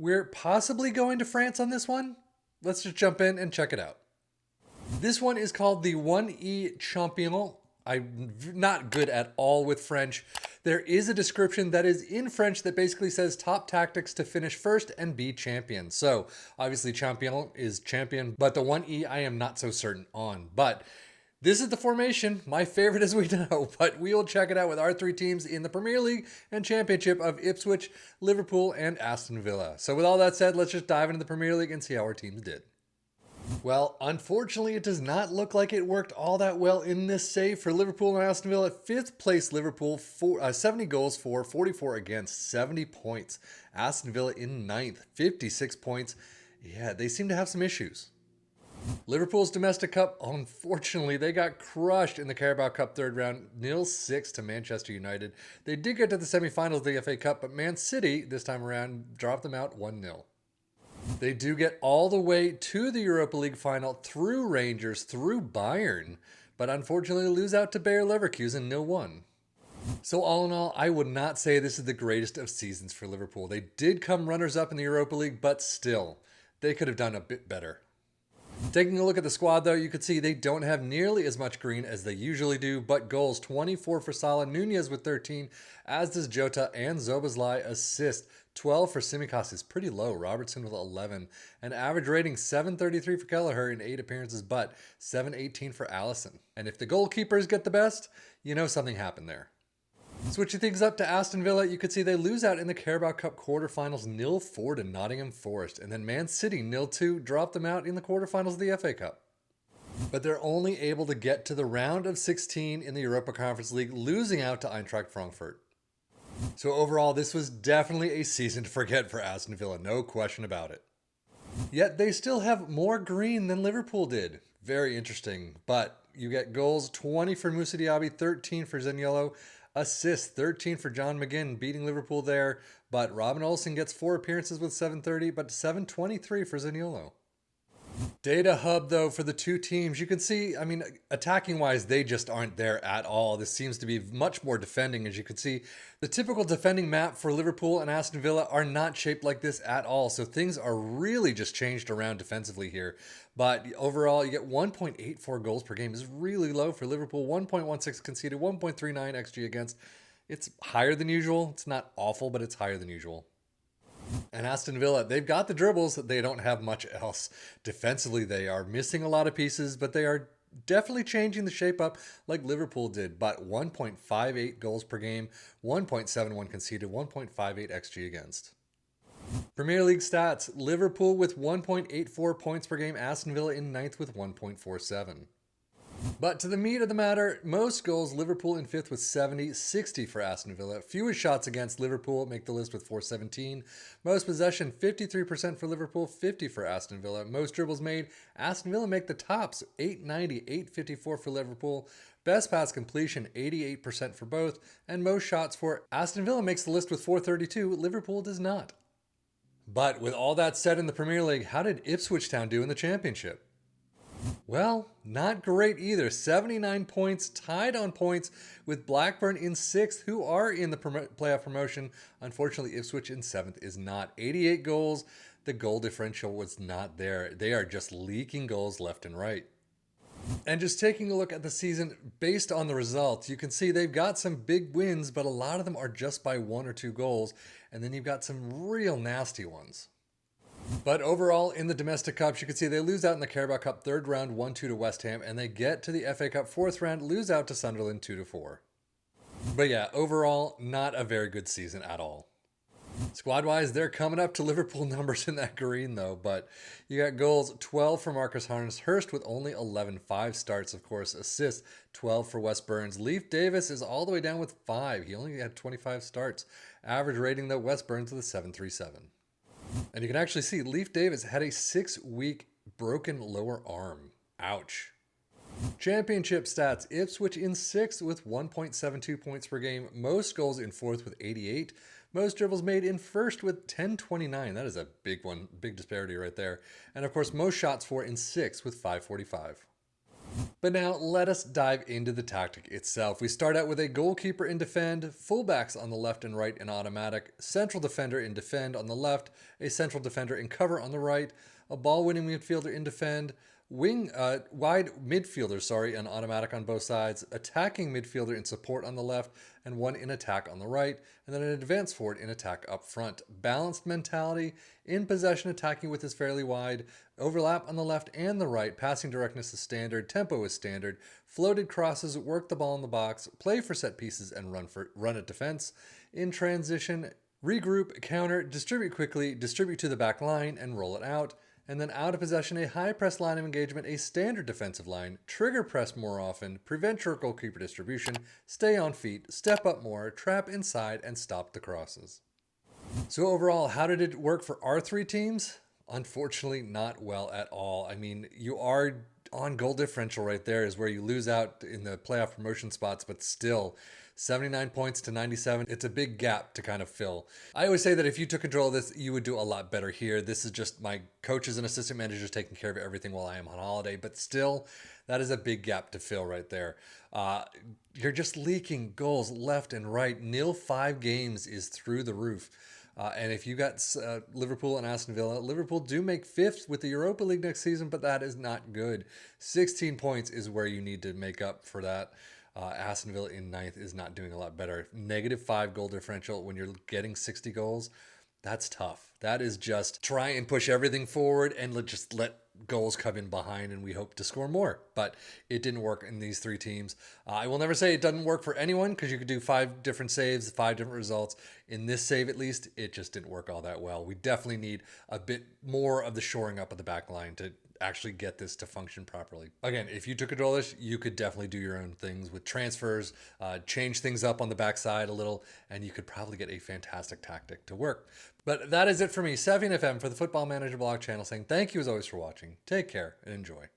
We're possibly going to France on this one. Let's just jump in and check it out. This one is called the 1E CHAMPIONT. I'm not good at all with French. There is a description that is in French that basically says top tactics to finish first and be champion. So obviously champion is champion, but the 1E I am not so certain on. But this is the formation, my favorite as we know, but we will check it out with our three teams in the Premier League and Championship of Ipswich, Liverpool, and Aston Villa. So with all that said, let's just dive into the Premier League and see how our teams did. Well, unfortunately, it does not look like it worked all that well in this save for Liverpool and Aston Villa. Fifth place Liverpool, 70 goals for, 44 against, 70 points. Aston Villa in ninth, 56 points. Yeah, they seem to have some issues. Liverpool's domestic cup, unfortunately, they got crushed in the Carabao Cup third round, 0-6 to Manchester United. They did get to the semi-finals of the FA Cup, but Man City, this time around, dropped them out 1-0. They do get all the way to the Europa League final through Rangers, through Bayern, but unfortunately lose out to Bayer Leverkusen 0-1. So all in all, I would not say this is the greatest of seasons for Liverpool. They did come runners-up in the Europa League, but still, they could have done a bit better. Taking a look at the squad, though, you could see they don't have nearly as much green as they usually do, but goals 24 for Salah, Nunez with 13, as does Jota and Szoboszlai assist. 12 for Tsimikas is pretty low, Robertson with 11, and average rating 733 for Kelleher in 8 appearances, but 718 for Alisson. And if the goalkeepers get the best, you know something happened there. Switching things up to Aston Villa, you could see they lose out in the Carabao Cup quarterfinals 0-4 to Nottingham Forest, and then Man City 0-2 dropped them out in the quarterfinals of the FA Cup. But they're only able to get to the round of 16 in the Europa Conference League, losing out to Eintracht Frankfurt. So overall, this was definitely a season to forget for Aston Villa, no question about it. Yet they still have more green than Liverpool did. Very interesting, but you get goals 20 for Moussa Diaby, 13 for Zaniolo, assists 13 for John McGinn, beating Liverpool there, but Robin Olsen gets 4 appearances with 730, but 723 for Zaniolo. Data hub, though, for the two teams, you can see, I mean, attacking-wise, they just aren't there at all. This seems to be much more defending, as you can see. The typical defending map for Liverpool and Aston Villa are not shaped like this at all, so things are really just changed around defensively here. But overall, you get 1.84 goals per game is really low for Liverpool, 1.16 conceded, 1.39 XG against. It's higher than usual. It's not awful, but it's higher than usual. And Aston Villa, they've got the dribbles, they don't have much else. Defensively, they are missing a lot of pieces, but they are definitely changing the shape up like Liverpool did. But 1.58 goals per game, 1.71 conceded, 1.58 XG against. Premier League stats, Liverpool with 1.84 points per game, Aston Villa in ninth with 1.47. But to the meat of the matter, most goals, Liverpool in fifth with 70, 60 for Aston Villa. Fewest shots against Liverpool make the list with 417. Most possession, 53% for Liverpool, 50 for Aston Villa. Most dribbles made, Aston Villa make the tops, 890, 854 for Liverpool. Best pass completion, 88% for both. And most shots for Aston Villa makes the list with 432, Liverpool does not. But with all that said in the Premier League, how did Ipswich Town do in the Championship? Well, not great either. 79 points, tied on points with Blackburn in 6th, who are in the playoff promotion. Unfortunately, Ipswich in 7th is not. 88 goals. The goal differential was not there. They are just leaking goals left and right. And just taking a look at the season based on the results, you can see they've got some big wins, but a lot of them are just by 1 or 2 goals. And then you've got some real nasty ones. But overall, in the domestic cups, you can see they lose out in the Carabao Cup third round 1-2 to West Ham, and they get to the FA Cup fourth round, lose out to Sunderland 2-4. But yeah, overall, not a very good season at all. Squad-wise, they're coming up to Liverpool numbers in that green, though. But you got goals, 12 for Marcus Hurst with only 11. 5 starts, of course. Assists, 12 for Wes Burns. Leif Davis is all the way down with 5. He only had 25 starts. Average rating, though, Wes Burns with a 737. And you can actually see Leif Davis had a 6-week broken lower arm. Ouch. Championship stats, Ipswich in 6th with 1.72 points per game. Most goals in 4th with 88. Most dribbles made in 1st with 1029. That is a big one, big disparity right there. And of course, most shots for in 6th with 545. But now let us dive into the tactic itself. We start out with a goalkeeper in defend, fullbacks on the left and right in automatic, central defender in defend on the left, a central defender in cover on the right, a ball-winning midfielder in defend, wide midfielder, in automatic on both sides, attacking midfielder in support on the left, and one in attack on the right, and then an advanced forward in attack up front. Balanced mentality, in possession attacking width is fairly wide, overlap on the left and the right, passing directness is standard, tempo is standard, floated crosses, work the ball in the box, play for set pieces, and run at defense. In transition, regroup, counter, distribute quickly, distribute to the back line, and roll it out. And then out of possession, a high press line of engagement, a standard defensive line, trigger press more often, prevent your goalkeeper distribution, stay on feet, step up more, trap inside, and stop the crosses. So overall, how did it work for our three teams? Unfortunately, not well at all. I mean, you are on goal differential right there is where you lose out in the playoff promotion spots, but still 79 points to 97. It's a big gap to kind of fill. I always say that if you took control of this, you would do a lot better here. This is just my coaches and assistant managers taking care of everything while I am on holiday, but still, that is a big gap to fill right there. You're just leaking goals left and right. Nil 5 games is through the roof. And if you got Liverpool and Aston Villa, Liverpool do make 5th with the Europa League next season, but that is not good. 16 points is where you need to make up for that. Aston Villa in 9th is not doing a lot better. -5 goal differential when you're getting 60 goals. That's tough. That is just try and push everything forward and just let goals come in behind, and we hope to score more. But it didn't work in these three teams. I will never say it doesn't work for anyone because you could do 5 different saves, 5 different results. In this save, at least, it just didn't work all that well. We definitely need a bit more of the shoring up of the back line to actually get this to function properly. Again, if you took control of this, you could definitely do your own things with transfers, change things up on the backside a little, and you could probably get a fantastic tactic to work. But that is it for me, Savian FM for the Football Manager blog channel, saying thank you as always for watching. Take care and enjoy.